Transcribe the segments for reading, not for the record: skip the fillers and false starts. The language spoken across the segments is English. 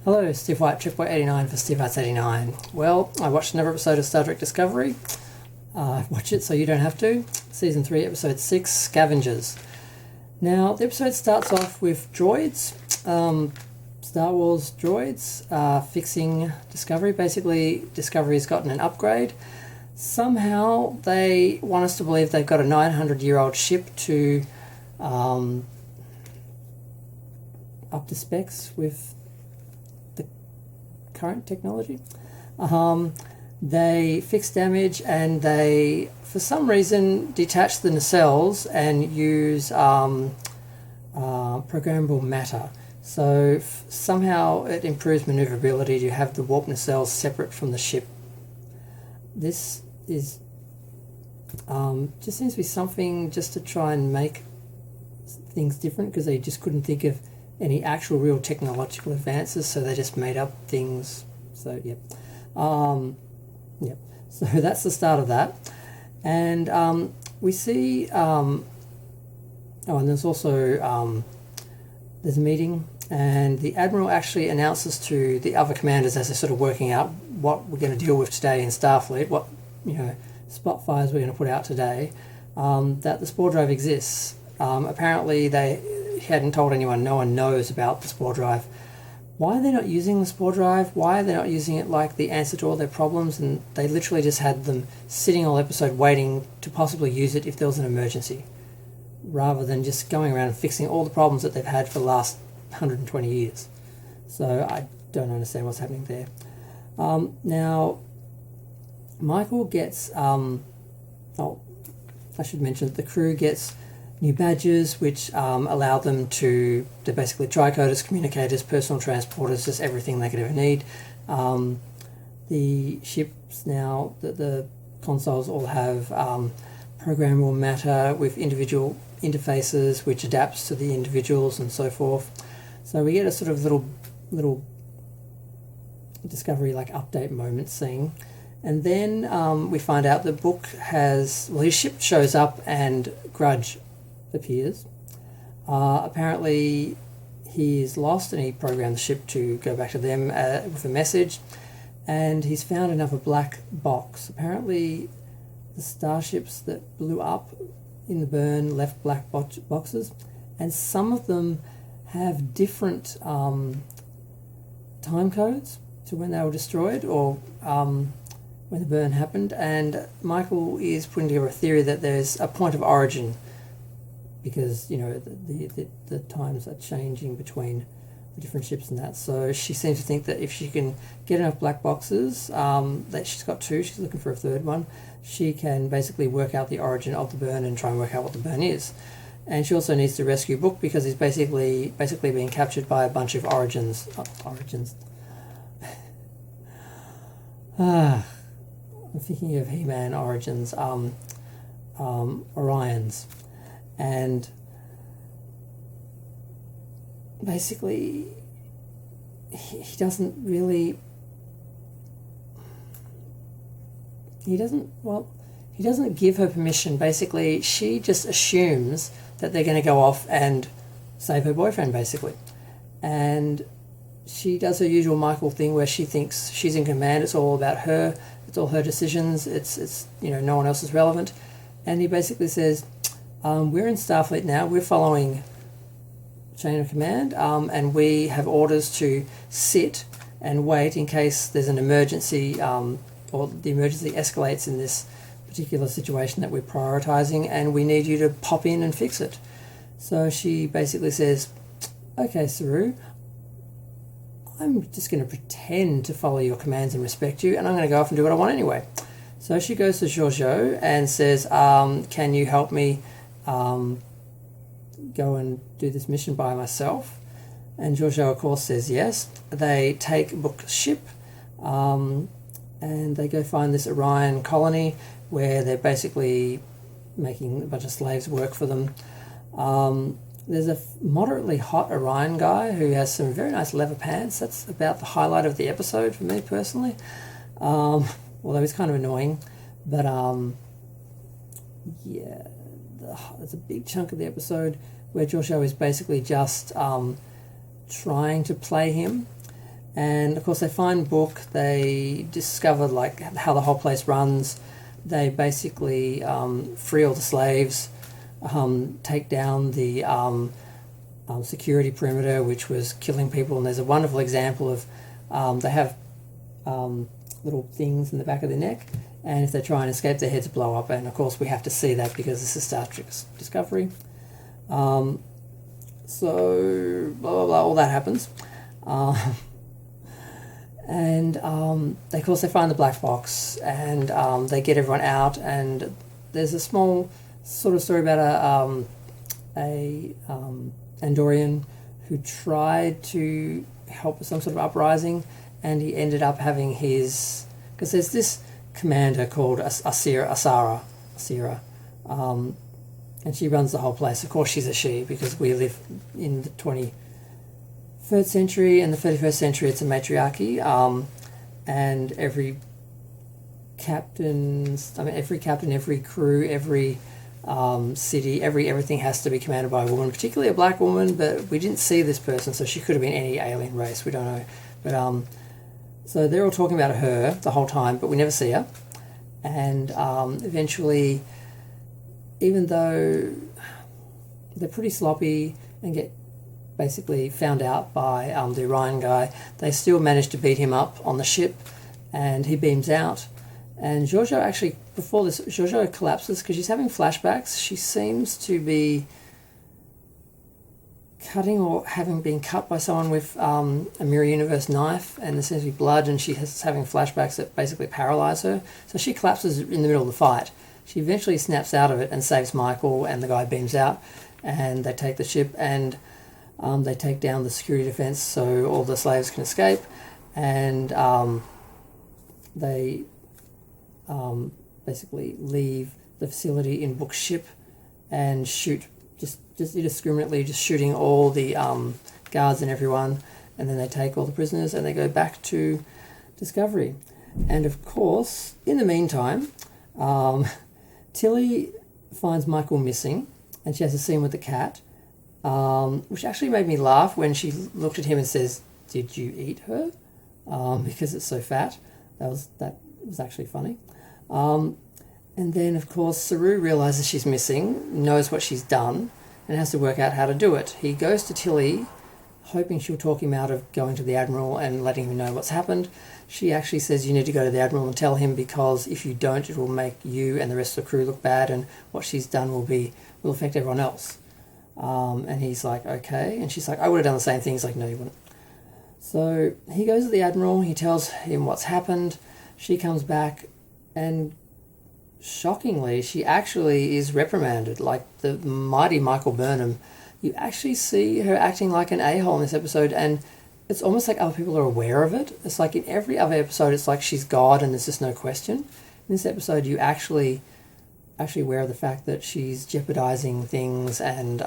Hello, Steve White, Tripway89 for Steve White's 89. Well, I watched another episode of Star Trek Discovery. Watch it so you don't have to. Season 3, Episode 6, Scavengers. Now, the episode starts off with droids, Star Wars droids, fixing Discovery. Basically, Discovery's gotten an upgrade. Somehow, they want us to believe they've got a 900-year-old ship to up to specs with the current technology. They fix damage and they, for some reason, detach the nacelles and use programmable matter. So somehow it improves maneuverability to have the warp nacelles separate from the ship. This is just seems to be something just to try and make things different, because they just couldn't think of any actual real technological advances, so they just made up things. So yep. So that's the start of that. And we see and there's also there's a meeting, and the Admiral actually announces to the other commanders, as they're sort of working out what we're going to deal with today in Starfleet, what spot fires we're going to put out today, that the spore drive exists. Apparently he hadn't told anyone. No one knows about the spore drive. Why are they not using the spore drive? Why are they not using it like the answer to all their problems? And they literally just had them sitting all episode waiting to possibly use it if there was an emergency, rather than just going around and fixing all the problems that they've had for the last 120 years. So I don't understand what's happening there. Now, Michael gets... I should mention that the crew gets new badges which allow them to... They're basically tricoders, communicators, personal transporters, just everything they could ever need. The ships now, the consoles all have programmable matter with individual interfaces which adapts to the individuals and so forth. So we get a sort of little Discovery like update moment scene. And then we find out the book has... Well, his ship shows up and Grudge appears. Apparently he's lost, and he programmed the ship to go back to them with a message. And he's found another black box. Apparently the starships that blew up in the burn left black boxes. And some of them have different time codes to when they were destroyed, or... when the burn happened. And Michael is putting together a theory that there's a point of origin, because the times are changing between the different ships and that. So she seems to think that if she can get enough black boxes, that she's got 2, she's looking for a 3rd one, she can basically work out the origin of the burn and try and work out what the burn is. And she also needs to rescue Book, because he's basically being captured by a bunch of origins. I'm thinking of He-Man Origins, Orions. And basically he doesn't give her permission. Basically she just assumes that they're going to go off and save her boyfriend, basically. And she does her usual Michael thing where she thinks she's in command, it's all about her, it's all her decisions, it's no one else is relevant. And he basically says, we're in Starfleet now, we're following chain of command, and we have orders to sit and wait in case there's an emergency, or the emergency escalates in this particular situation that we're prioritising, and we need you to pop in and fix it. So she basically says, okay, Saru, I'm just going to pretend to follow your commands and respect you, and I'm going to go off and do what I want anyway. So she goes to Giorgio and says, can you help me go and do this mission by myself? And Giorgio, of course, says yes. They take Book's ship, and they go find this Orion colony where they're basically making a bunch of slaves work for them. There's a moderately hot Orion guy who has some very nice leather pants. That's about the highlight of the episode for me personally. Although he's kind of annoying. But there's a big chunk of the episode where Giorgio is basically just trying to play him, And of course they find Book. They discover like how the whole place runs. They basically free all the slaves, take down the security perimeter, which was killing people. And there's a wonderful example of they have little things in the back of their neck, and if they try and escape, their heads blow up. And of course we have to see that because this is Star Trek Discovery. So blah blah blah, all that happens. And they, of course, they find the black box, and they get everyone out. And there's a small sort of story about a Andorian who tried to help with some sort of uprising, and he ended up having his, because there's this commander called Asira, and she runs the whole place. Of course, she's a she because we live in the 21st century, and the 31st century it's a matriarchy, and every captain, every crew, every city, everything has to be commanded by a woman, particularly a black woman. But we didn't see this person, so she could have been any alien race. We don't know, but so they're all talking about her the whole time, but we never see her. And eventually, even though they're pretty sloppy and get basically found out by the Orion guy, they still manage to beat him up on the ship, and he beams out. And Giorgio actually, before this, Giorgio collapses because she's having flashbacks. She seems to be cutting or having been cut by someone with a mirror universe knife, and there seems to be blood, and she's having flashbacks that basically paralyze her. So she collapses in the middle of the fight. She eventually snaps out of it and saves Michael, and the guy beams out, and they take the ship, and they take down the security defense so all the slaves can escape, and they basically leave the facility in Book's ship and shoot just indiscriminately, just shooting all the guards and everyone, and then they take all the prisoners and they go back to Discovery. And of course, in the meantime, Tilly finds Michael missing, and she has a scene with the cat, which actually made me laugh when she looked at him and says, "Did you eat her?" Because it's so fat. That was actually funny. And then, of course, Saru realizes she's missing, knows what she's done, and has to work out how to do it. He goes to Tilly, hoping she'll talk him out of going to the Admiral and letting him know what's happened. She actually says, "You need to go to the Admiral and tell him, because if you don't, it will make you and the rest of the crew look bad, and what she's done will affect everyone else." And he's like, "Okay." And she's like, "I would have done the same thing." He's like, "No, you wouldn't." So he goes to the Admiral, he tells him what's happened. She comes back, and shockingly, she actually is reprimanded, like the mighty Michael Burnham. You actually see her acting like an a-hole in this episode, and it's almost like other people are aware of it. It's like in every other episode, it's like she's God and there's just no question. In this episode, you actually aware of the fact that she's jeopardizing things and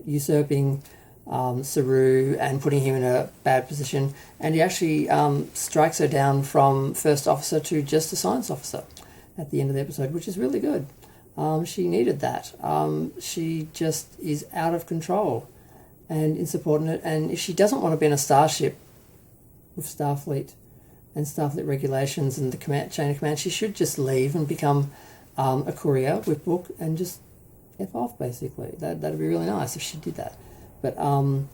usurping Saru and putting him in a bad position, and he actually strikes her down from first officer to just a science officer at the end of the episode, which is really good. She needed that. She just is out of control and insubordinate, and if she doesn't want to be in a starship with Starfleet and Starfleet regulations and the chain of command, she should just leave and become a courier with Book and just F off, basically. That'd be really nice if she did that. But of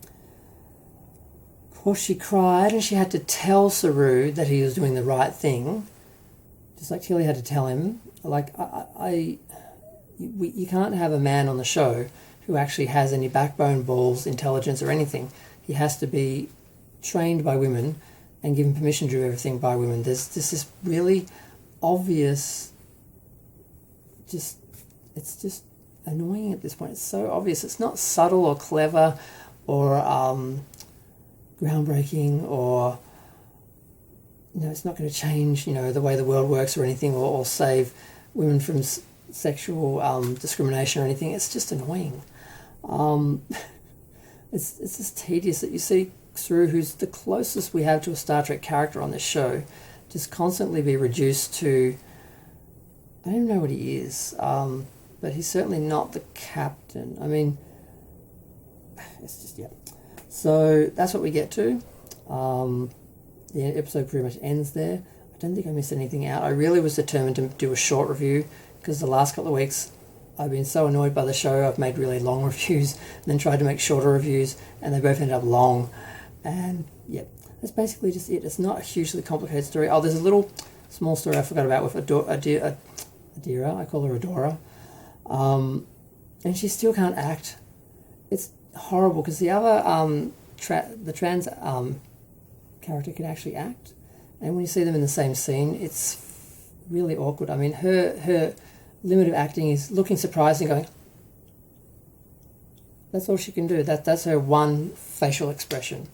course she cried, and she had to tell Saru that he was doing the right thing, just like Tilly had to tell him. Like, you can't have a man on the show who actually has any backbone, balls, intelligence, or anything. He has to be trained by women and given permission to do everything by women. There's this really obvious, it's just annoying at this point. It's so obvious. It's not subtle or clever or groundbreaking, or it's not going to change the way the world works or anything, or save women from sexual discrimination or anything. It's just annoying. It's just tedious that you see Saru, who's the closest we have to a Star Trek character on this show, just constantly be reduced to, I don't even know what he is, but he's certainly not the captain. I mean, it's just, yeah. So that's what we get to. The episode pretty much ends there. I don't think I missed anything out. I really was determined to do a short review because the last couple of weeks I've been so annoyed by the show. I've made really long reviews and then tried to make shorter reviews, and they both ended up long. And yeah, that's basically just it. It's not a hugely complicated story. Oh, there's a little small story I forgot about with Adira. I call her Adora. And she still can't act. It's horrible because the other the trans character can actually act, and when you see them in the same scene, it's really awkward. I mean, her limit of acting is looking surprised and going. That's all she can do. That's her one facial expression.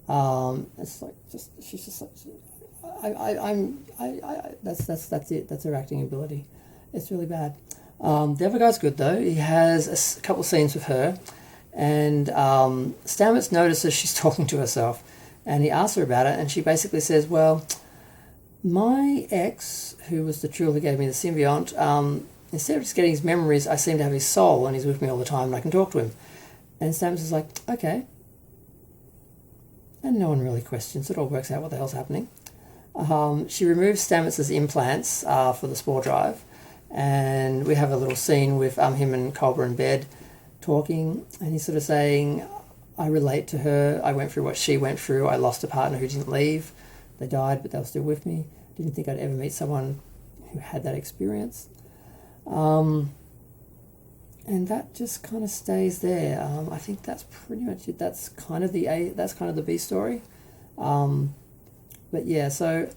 It's like she's just like that's it. That's her acting ability. It's really bad. The other guy's good though. He has a couple of scenes with her, and Stamets notices she's talking to herself, and he asks her about it, and she basically says, "Well, my ex, who was the tool who gave me the symbiont, instead of just getting his memories, I seem to have his soul, and he's with me all the time, and I can talk to him." And Stamets is like, "Okay," and no one really questions it or works out what the hell's happening. She removes Stamets' implants for the spore drive. And we have a little scene with him and Culber in bed talking, and he's sort of saying, I relate to her, I went through what she went through, I lost a partner who didn't leave, they died but they were still with me, didn't think I'd ever meet someone who had that experience. And that just kind of stays there. I think that's pretty much it. That's kind of the B story. But yeah, so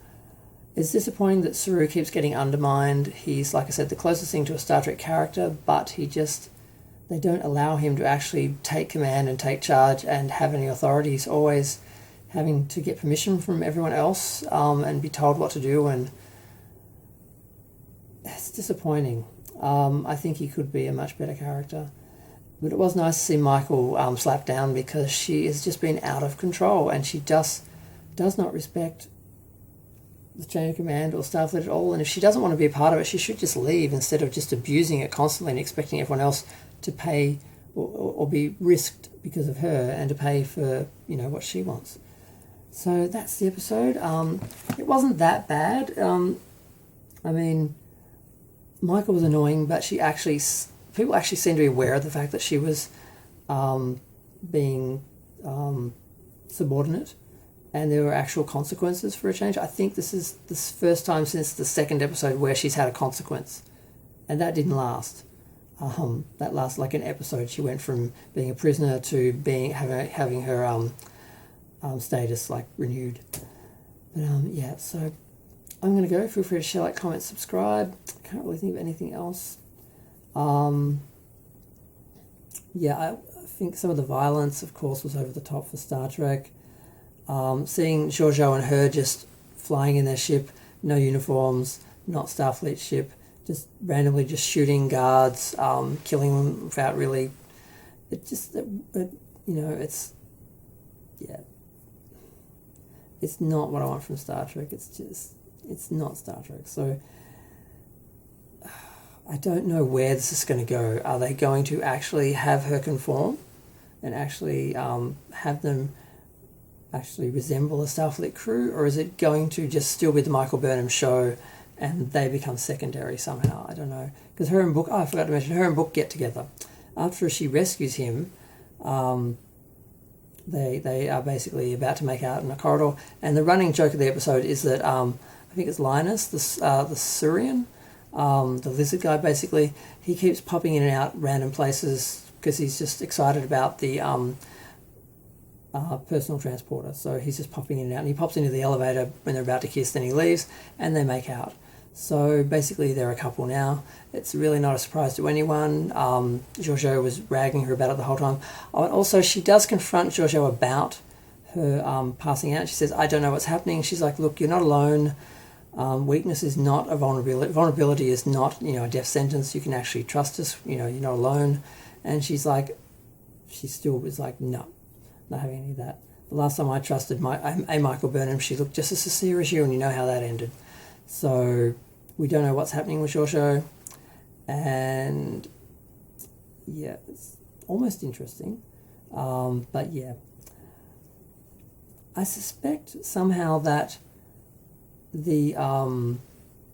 it's disappointing that Saru keeps getting undermined. He's, like I said, the closest thing to a Star Trek character, but they don't allow him to actually take command and take charge and have any authority. He's always having to get permission from everyone else and be told what to do, and it's disappointing. I think he could be a much better character. But it was nice to see Michael slapped down, because she has just been out of control, and she just does not respect the chain of command or Starfleet at all, and if she doesn't want to be a part of it, she should just leave instead of just abusing it constantly and expecting everyone else to pay or be risked because of her and to pay for what she wants. So that's the episode. It wasn't that bad. I mean, Michael was annoying, but people actually seemed to be aware of the fact that she was being subordinate. And there were actual consequences for a change. I think this is the first time since the second episode where she's had a consequence. And that didn't last. That lasted like an episode. She went from being a prisoner to having her status like renewed. But yeah, so I'm going to go. Feel free to share, like, comment, subscribe. I can't really think of anything else. Yeah, I think some of the violence, of course, was over the top for Star Trek. Seeing Giorgio and her just flying in their ship, no uniforms, not Starfleet ship, just randomly just shooting guards, killing them without really... it's not what I want from Star Trek. It's not Star Trek. So I don't know where this is going to go. Are they going to actually have her conform and actually have them actually resemble a Starfleet crew, or is it going to just still be the Michael Burnham show and they become secondary somehow? I don't know. Because her and Book, I forgot to mention, her and Book get together. After she rescues him, they are basically about to make out in a corridor, and the running joke of the episode is that I think it's Linus, the Surian, the lizard guy, basically, he keeps popping in and out random places because he's just excited about the personal transporter. So he's just popping in and out, and he pops into the elevator when they're about to kiss, then he leaves and they make out. So basically they're a couple now. It's really not a surprise to anyone. Giorgio was ragging her about it the whole time. Oh, and also she does confront Giorgio about her passing out. She says, I don't know what's happening. She's like, look, you're not alone. Weakness is not a vulnerability. Vulnerability is not, a death sentence. You can actually trust us. You're not alone. And she's like, she still was like, no, not having any of that. The last time I trusted Michael Burnham, she looked just as sincere as you, and you know how that ended. So we don't know what's happening with Giorgio, and yeah, it's almost interesting. But yeah, I suspect somehow that the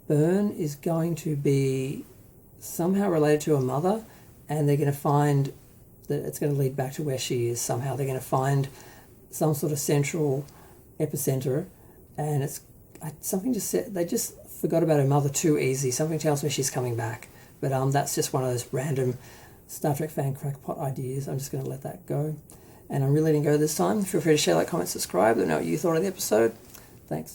burn is going to be somehow related to her mother, and they're going to find that it's going to lead back to where she is somehow. They're going to find some sort of central epicenter, and it's something just said they just forgot about her mother too easy. Something tells me she's coming back, but that's just one of those random Star Trek fan crackpot ideas. I'm just going to let that go, and I'm really letting go this time. Feel free to share, like, comment, subscribe. Let me know what you thought of the episode. Thanks.